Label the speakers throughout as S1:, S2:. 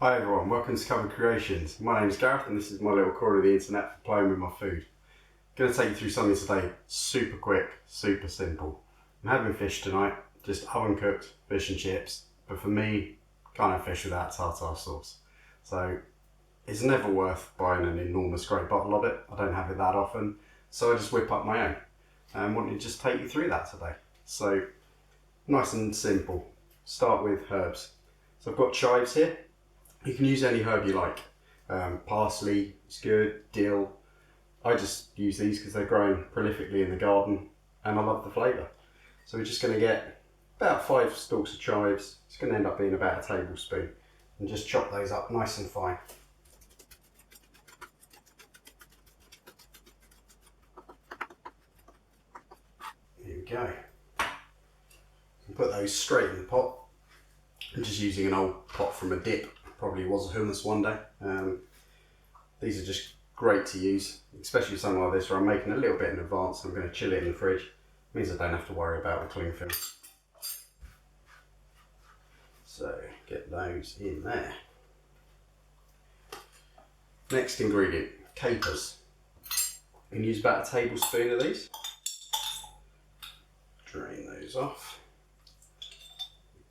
S1: Hi everyone, welcome to Covered Creations. My name is Gareth and this is my little corner of the internet for playing with my food. I'm going to take you through something today, super quick, super simple. I'm having fish tonight, just oven cooked fish and chips, but for me, can't have fish without tartar sauce. So it's never worth buying an enormous great bottle of it, I don't have it that often, so I just whip up my own. And I wanted to just take you through that today. So nice and simple, start with herbs. So I've got chives here. You can use any herb you like. Parsley is good, dill. I just use these because they're growing prolifically in the garden and I love the flavour. So we're just going to get about 5 stalks of chives. It's going to end up being about a tablespoon. And just chop those up nice and fine. Here we go. And put those straight in the pot. I'm just using an old pot from a dip. Probably was a hummus one day. These are just great to use, especially something like this where I'm making a little bit in advance. I'm going to chill it in the fridge. It means I don't have to worry about the cling film. So get those in there. Next ingredient, capers. You can use about a tablespoon of these. Drain those off.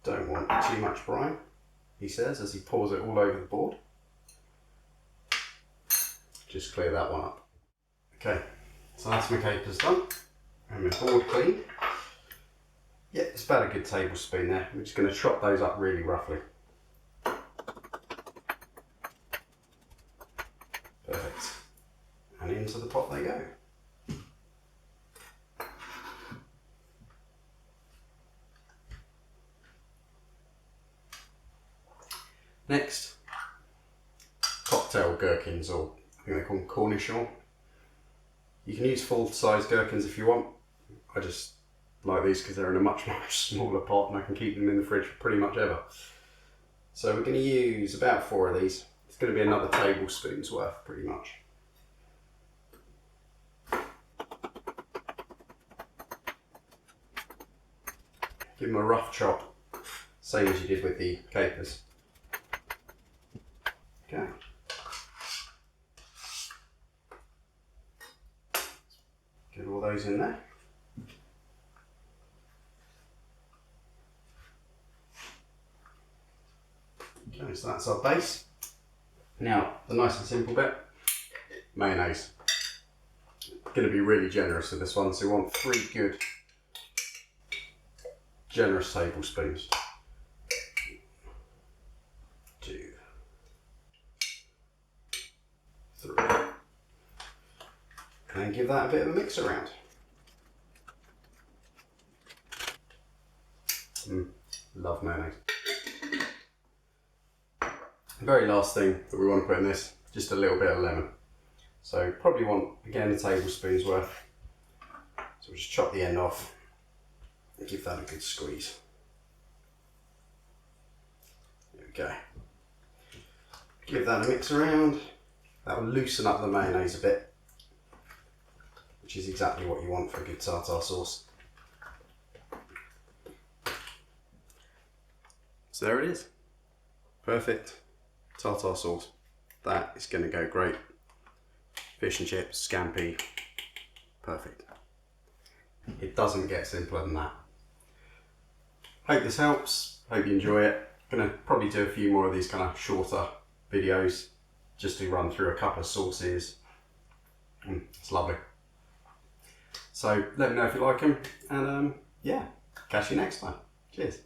S1: Don't want too much brine, he says as he pours it all over the board. Just clear that one up. Okay, so that's my capers done and my board cleaned. Yeah, it's about a good tablespoon there. We're just going to chop those up really roughly. Perfect. And into the pot they go. Next, cocktail gherkins, or I think they call them cornichons. You can use full-size gherkins if you want. I just like these because they're in a much smaller pot and I can keep them in the fridge for pretty much ever. So we're going to use about 4 of these. It's going to be another tablespoon's worth, pretty much. Give them a rough chop, same as you did with the capers. Okay. Get all those in there. Okay, so that's our base. Now, the nice and simple bit, mayonnaise. Going to be really generous with this one, so we want 3 good, generous tablespoons. 2, 3. And then give that a bit of a mix around. Love mayonnaise. The very last thing that we want to put in this, just a little bit of lemon. So probably want, again, a tablespoon's worth. So we'll just chop the end off and give that a good squeeze. There we go. Give that a mix around. That will loosen up the mayonnaise a bit, which is exactly what you want for a good tartar sauce. So there it is. Perfect tartar sauce. That is going to go great. Fish and chips, scampi, perfect. It doesn't get simpler than that. Hope this helps, hope you enjoy it. Gonna probably do a few more of these kind of shorter videos just to run through a couple of sauces. It's lovely. So let me know if you like them and yeah, catch you next time. Cheers.